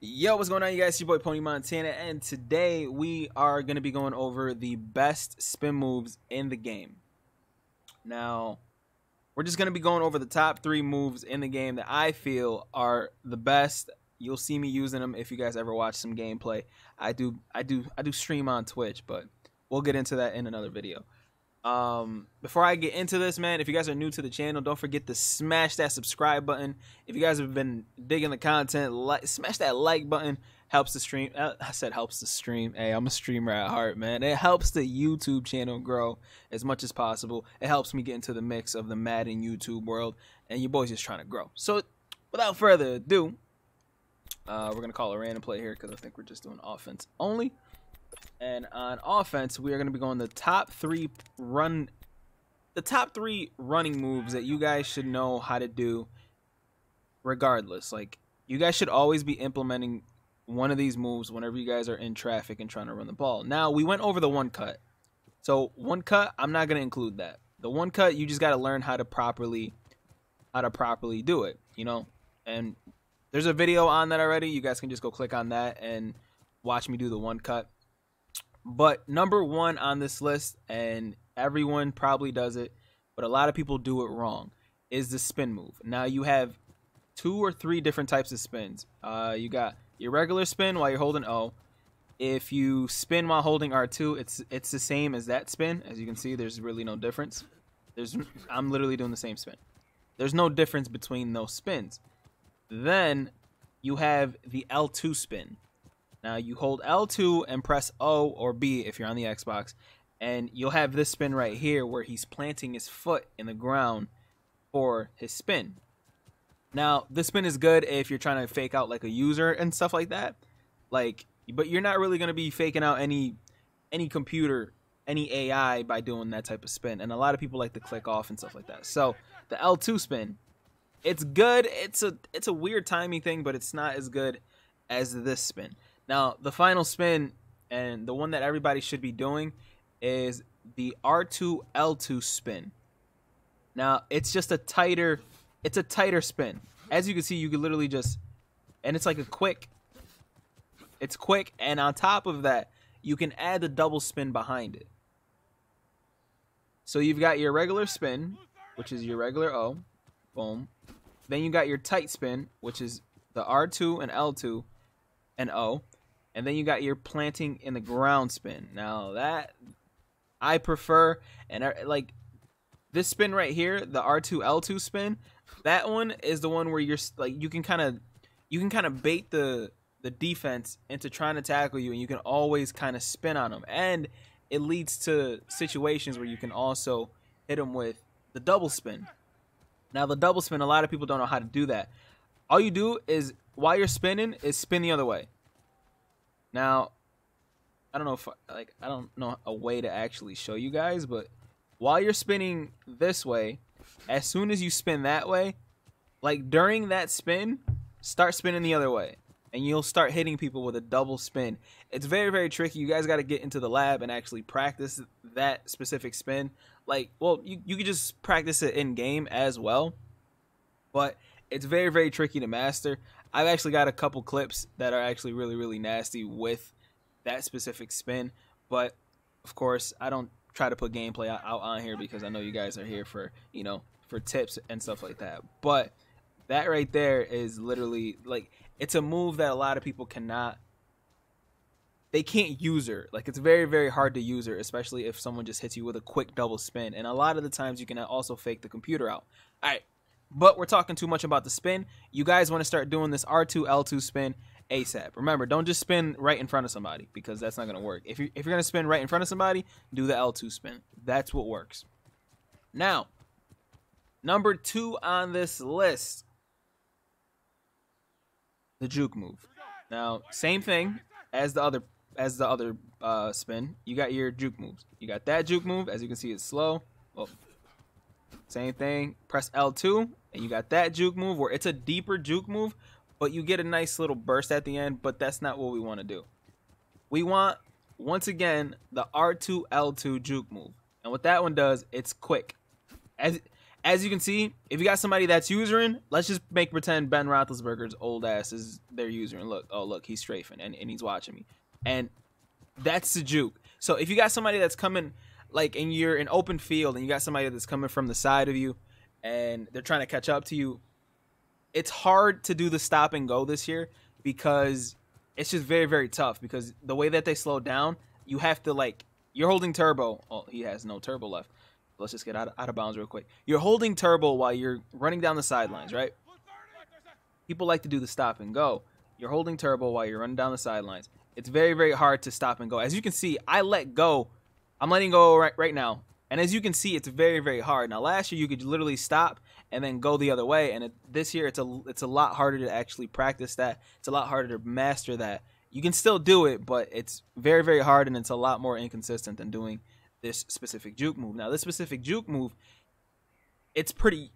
Yo, what's going on, you guys? It's your boy Pony Montana, and today we are going to be going over the best spin moves in the game. Now, we're just going to be going over the top 3 moves in the game that I feel are the best. You'll see me using them if you guys ever watch some gameplay. I do stream on Twitch, but we'll get into that in another video. Before I get into this, man, if you guys are new to the channel, don't forget to smash that subscribe button. If you guys have been digging the content, smash that like button. Helps the stream. I said helps the stream. Hey, I'm a streamer at heart, man. It helps the YouTube channel grow as much as possible. It helps me get into the mix of the Madden YouTube world, and your boy's just trying to grow. So without further ado, we're gonna call a random play here because I think we're just doing offense only. And on offense, we are going to be going the top three running moves that you guys should know how to do regardless. Like, you guys should always be implementing one of these moves whenever you guys are in traffic and trying to run the ball. Now, we went over the one cut. So, one cut, I'm not going to include that. The one cut, you just got to learn how to properly do it, you know? And there's a video on that already. You guys can just go click on that and watch me do the one cut. But number one on this list, and everyone probably does it, but a lot of people do it wrong, is the spin move. Now, you have 2 or 3 different types of spins. You got your regular spin while you're holding O. If you spin while holding R2, it's the same as that spin. As you can see, there's really no difference. I'm literally doing the same spin. There's no difference between those spins. Then you have the L2 spin. Now, you hold L2 and press O or B if you're on the Xbox, and you'll have this spin right here where he's planting his foot in the ground for his spin. Now, this spin is good if you're trying to fake out like a user and stuff like that. But you're not really going to be faking out any computer, any AI by doing that type of spin. And a lot of people like to click off and stuff like that. So, the L2 spin, it's good. It's a weird timing thing, but it's not as good as this spin. Now, the final spin, and the one that everybody should be doing, is the R2 L2 spin. Now, it's just a tighter spin. As you can see, you can literally just, and it's like it's quick, and on top of that, you can add the double spin behind it. So you've got your regular spin, which is your regular O, boom. Then you got your tight spin, which is the R2 and L2 and O. And then you got your planting in the ground spin. Now, that I prefer, and like this spin right here, the R2 L2 spin, that one is the one where you're like you can kind of bait the defense into trying to tackle you, and you can always kind of spin on them, and it leads to situations where you can also hit them with the double spin. Now, the double spin, a lot of people don't know how to do that. All you do is, while you're spinning, is spin the other way. Now, I don't know a way to actually show you guys, but while you're spinning this way, as soon as you spin that way, like during that spin, start spinning the other way, and you'll start hitting people with a double spin. It's very, very tricky. You guys got to get into the lab and actually practice that specific spin. Like, well, you could just practice it in game as well, but it's very, very tricky to master. I've actually got a couple clips that are actually really, really nasty with that specific spin. But, of course, I don't try to put gameplay out on here because I know you guys are here for, you know, for tips and stuff like that. But that right there is literally, like, it's a move that a lot of people can't use her. Like, it's very, very hard to use her, especially if someone just hits you with a quick double spin. And a lot of the times you can also fake the computer out. All right. But we're talking too much about the spin. You guys want to start doing this R2 L2 spin ASAP. Remember, don't just spin right in front of somebody, because that's not going to work. If you're going to spin right in front of somebody, do the L2 spin. That's what works. Now, number 2 on this list, the juke move. Now, same thing as the other spin. You got your juke moves. You got that juke move. As you can see, it's slow. Oh. Same thing, press L2, and you got that juke move where it's a deeper juke move, but you get a nice little burst at the end, but that's not what we want to do. We want, once again, the R2 L2 juke move. And what that one does, it's quick. As as you can see, if you got somebody that's usering, let's just make pretend Ben Roethlisberger's old ass is their user. And look, oh look, he's strafing and he's watching me. And that's the juke. So if you got somebody that's coming, like, and you're in open field and you got somebody that's coming from the side of you and they're trying to catch up to you, it's hard to do the stop and go this year because it's just very, very tough because the way that they slow down, you have to, like, you're holding turbo. Oh, he has no turbo left. Let's just get out of bounds real quick. You're holding turbo while you're running down the sidelines, right? People like to do the stop and go. You're holding turbo while you're running down the sidelines. It's very, very hard to stop and go. As you can see, I let go. I'm letting go right now. And as you can see, it's very, very hard. Now, last year, you could literally stop and then go the other way. And this year, it's a lot harder to actually practice that. It's a lot harder to master that. You can still do it, but it's very, very hard, and it's a lot more inconsistent than doing this specific juke move. Now, this specific juke move,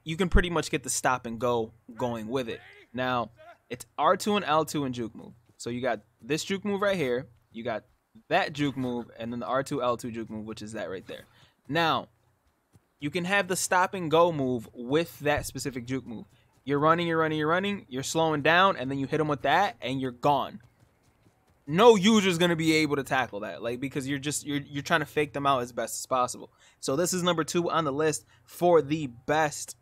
you can pretty much get the stop and go going with it. Now, it's R2 and L2 and juke move. So you got this juke move right here, you got that juke move, and then the R2 L2 juke move, which is that right there. Now, you can have the stop and go move with that specific juke move. You're running, you're slowing down, and then you hit them with that, and you're gone. No user's gonna be able to tackle that, like, because you're trying to fake them out as best as possible. So this is number 2 on the list for the best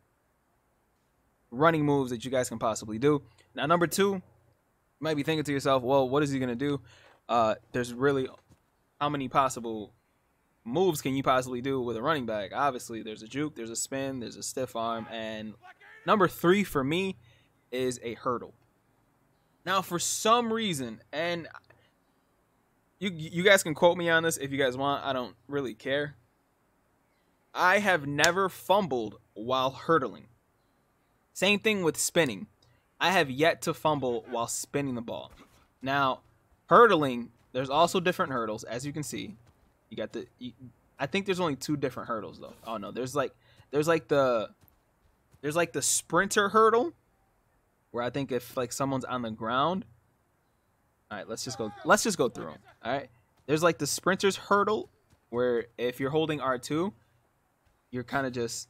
running moves that you guys can possibly do. Now, number 2, you might be thinking to yourself, well, what is he gonna do? There's really, how many possible moves can you possibly do with a running back? Obviously, there's a juke, there's a spin, there's a stiff arm, and number 3 for me is a hurdle. Now, for some reason, and you guys can quote me on this if you guys want, I don't really care, I have never fumbled while hurdling. Same thing with spinning. I have yet to fumble while spinning the ball. Now, hurdling, there's also different hurdles, as you can see. You got I think there's only 2 different hurdles though. Oh no, there's like the sprinter hurdle, where I think if like someone's on the ground. All right, let's just go through them. All right, there's like the sprinter's hurdle, where if you're holding R2, you're kind of just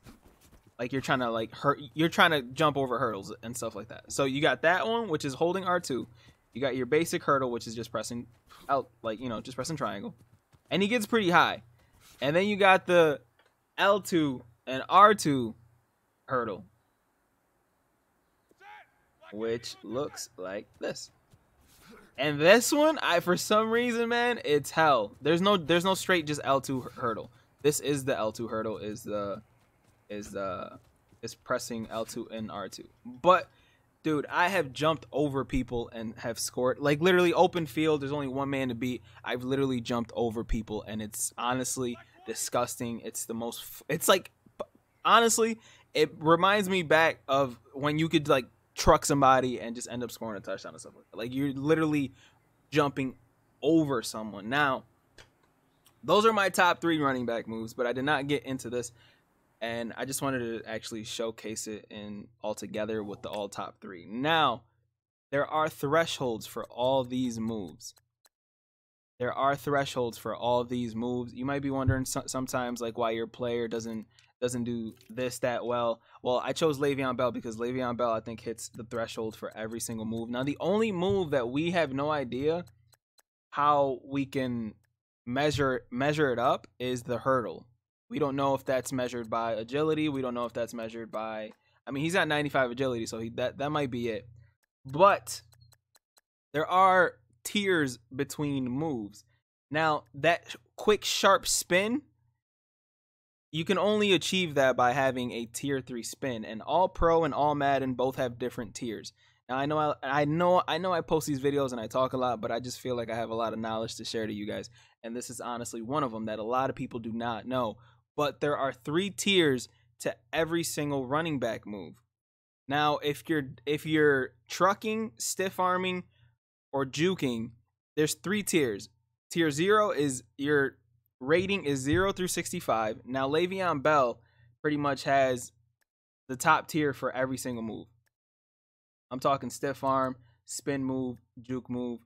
like you're trying to jump over hurdles and stuff like that. So you got that one, which is holding R2. You got your basic hurdle, which is just pressing out, like, just pressing triangle, and he gets pretty high. And then you got the L2 and R2 hurdle, which looks like this. And this one, for some reason, man, it's hell. There's no straight just L2 hurdle. This is the L2 hurdle, is pressing L2 and R2. But dude, I have jumped over people and have scored. Like, literally open field, there's only one man to beat. I've literally jumped over people, and it's honestly disgusting. It's like, honestly, it reminds me back of when you could like truck somebody and just end up scoring a touchdown or something. Like, you're literally jumping over someone. Now, those are my top 3 running back moves, but I did not get into this, and I just wanted to actually showcase it in all together with the all top 3. Now, there are thresholds for all these moves. There are thresholds for all these moves. You might be wondering sometimes, like, why your player doesn't do this that well. Well, I chose Le'Veon Bell because Le'Veon Bell, I think, hits the threshold for every single move. Now, the only move that we have no idea how we can measure it up is the hurdle. We don't know if that's measured by agility. We don't know if that's measured by, I mean, he's got 95 agility, so that might be it. But there are tiers between moves. Now, that quick, sharp spin, you can only achieve that by having a tier 3 spin, and All Pro and All Madden both have different tiers. Now, I know I post these videos and I talk a lot, but I just feel like I have a lot of knowledge to share to you guys, and this is honestly one of them that a lot of people do not know. But there are 3 tiers to every single running back move. Now, if you're trucking, stiff arming, or juking, there's 3 tiers. Tier 0 is your rating is 0 through 65. Now, Le'Veon Bell pretty much has the top tier for every single move. I'm talking stiff arm, spin move, juke move,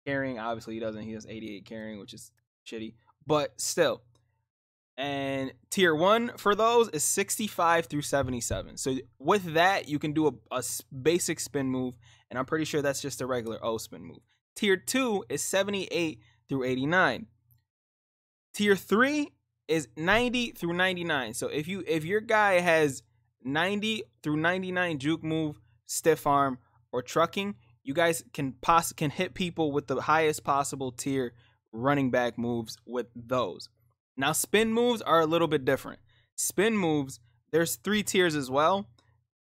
carrying. Obviously, he doesn't. He has 88 carrying, which is shitty. But still, And tier 1 for those is 65 through 77. So with that, you can do a basic spin move, and I'm pretty sure that's just a regular O spin move. Tier 2 is 78 through 89. Tier 3 is 90 through 99. So if your guy has 90 through 99 juke move, stiff arm, or trucking, you guys can hit people with the highest possible tier running back moves with those. Now, spin moves are a little bit different. Spin moves, there's 3 tiers as well.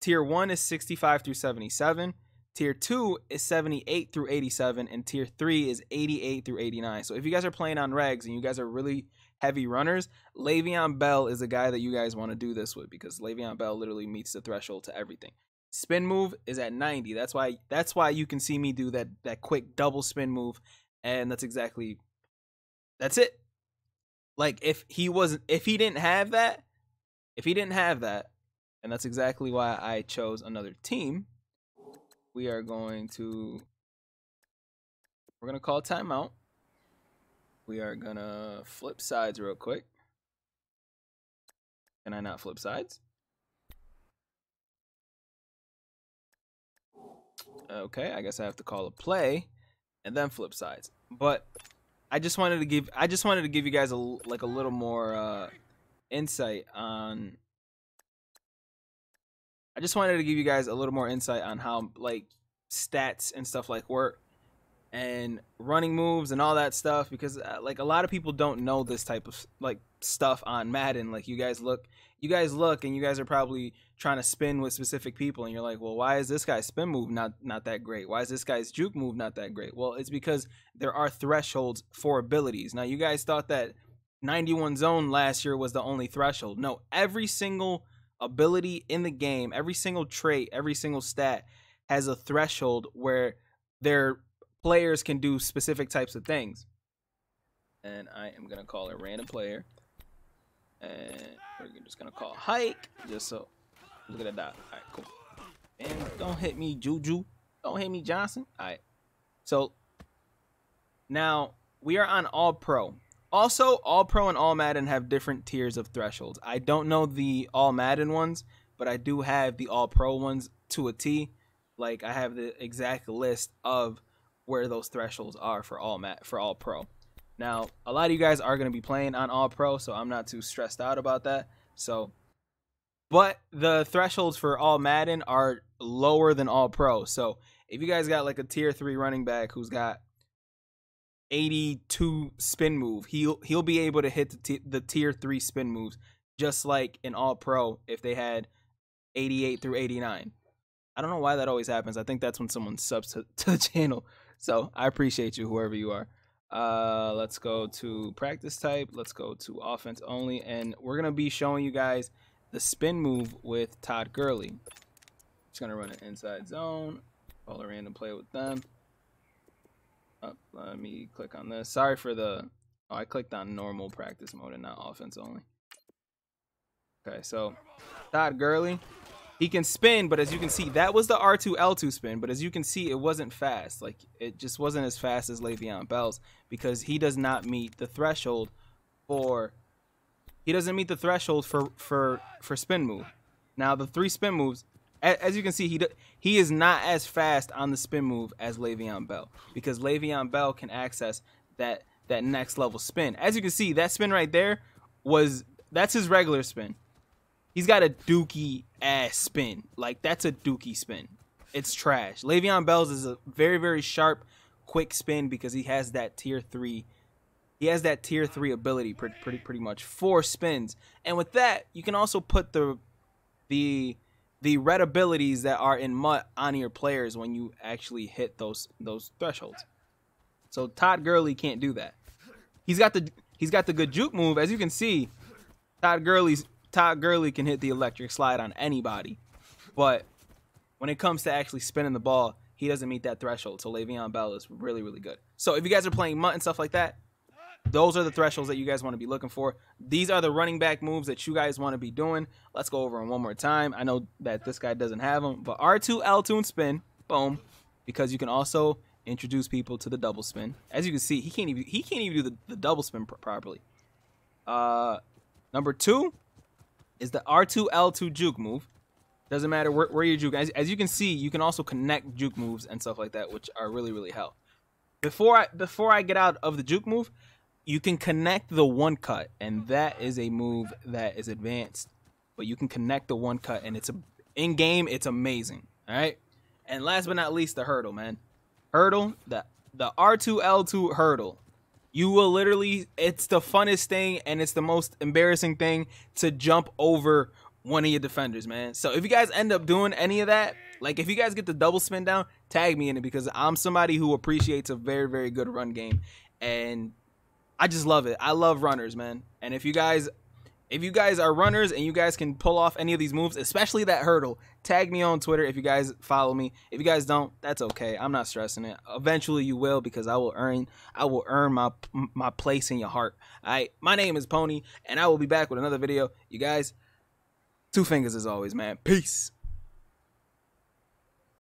Tier 1 is 65 through 77. Tier 2 is 78 through 87. And Tier 3 is 88 through 89. So if you guys are playing on regs and you guys are really heavy runners, Le'Veon Bell is a guy that you guys want to do this with, because Le'Veon Bell literally meets the threshold to everything. Spin move is at 90. That's why you can see me do that quick double spin move. And that's it. Like if he didn't have that, and that's exactly why I chose another team. We're going to call timeout. We are gonna flip sides real quick. Can I not flip sides? Okay, I guess I have to call a play and then flip sides. But I just wanted to give you guys a little more insight on. I just wanted to give you guys a little more insight on how like stats and stuff like work and running moves and all that stuff, because like a lot of people don't know this type of like stuff on Madden. Like you guys look and you guys are probably trying to spin with specific people and you're like, well, why is this guy's spin move not that great? Why is this guy's juke move not that great? Well, it's because there are thresholds for abilities. Now, you guys thought that 91 zone last year was the only threshold. No, every single ability in the game, every single trait, every single stat has a threshold where their players can do specific types of things. And I am going to call a random player. And we're just going to call Hike. Just so. Look at that. All right, cool. And don't hit me, Juju. Don't hit me, Johnson. All right. So now we are on All Pro. Also, All Pro and All Madden have different tiers of thresholds. I don't know the All Madden ones, but I do have the All Pro ones to a T. Like I have the exact list of where those thresholds are for All Pro. Now, a lot of you guys are going to be playing on All Pro, so I'm not too stressed out about that. So, but the thresholds for All Madden are lower than All Pro. So, if you guys got like a tier 3 running back who's got 82 spin move, he'll be able to hit the tier 3 spin moves just like in All Pro if they had 88 through 89. I don't know why that always happens. I think that's when someone subs to the channel. So I appreciate you, whoever you are. Let's go to practice type. Let's go to offense only. And we're going to be showing you guys the spin move with Todd Gurley. Just going to run an inside zone. Call a random play with them. Let me click on this. Sorry for the... Oh, I clicked on normal practice mode and not offense only. Okay, so Todd Gurley. He can spin, but as you can see, that was the R2 L2 spin. But as you can see, it wasn't fast. Like it just wasn't as fast as Le'Veon Bell's because he does not meet the threshold for. He doesn't meet the threshold for spin move. Now the 3 spin moves, as you can see, he is not as fast on the spin move as Le'Veon Bell because Le'Veon Bell can access that next level spin. As you can see, that spin right there that's his regular spin. He's got a dookie ass spin. Like that's a dookie spin. It's trash. Le'Veon Bell's is a very, very sharp, quick spin because he has that tier 3. He has that tier 3 ability pretty much 4 spins. And with that, you can also put the red abilities that are in MUT on your players when you actually hit those thresholds. So Todd Gurley can't do that. He's got the good juke move. As you can see, Todd Gurley can hit the electric slide on anybody. But when it comes to actually spinning the ball, he doesn't meet that threshold. So Le'Veon Bell is really, really good. So if you guys are playing MUT and stuff like that, those are the thresholds that you guys want to be looking for. These are the running back moves that you guys want to be doing. Let's go over them one more time. I know that this guy doesn't have them, but R2, L2, and spin. Boom. Because you can also introduce people to the double spin. As you can see, he can't even do the double spin properly. Number 2 is the R2L2 juke move. Doesn't matter where you juke. As you can see, you can also connect juke moves and stuff like that, which are really, really help. Before I get out of the juke move, you can connect the one cut, and that is a move that is advanced. But you can connect the one cut, and in game, it's amazing. All right. And last but not least, the hurdle, man. Hurdle, the R2L2 hurdle. You will literally, it's the funnest thing, and it's the most embarrassing thing to jump over one of your defenders, man. So if you guys end up doing any of that, like if you guys get the double spin down, tag me in it, because I'm somebody who appreciates a very, very good run game, and I just love it. I love runners, man. And if you guys are runners and you guys can pull off any of these moves, especially that hurdle, tag me on Twitter if you guys follow me. If you guys don't, that's okay. I'm not stressing it. Eventually you will, because I will earn my place in your heart. All right. My name is Pony, and I will be back with another video. You guys, 2 fingers as always, man. Peace.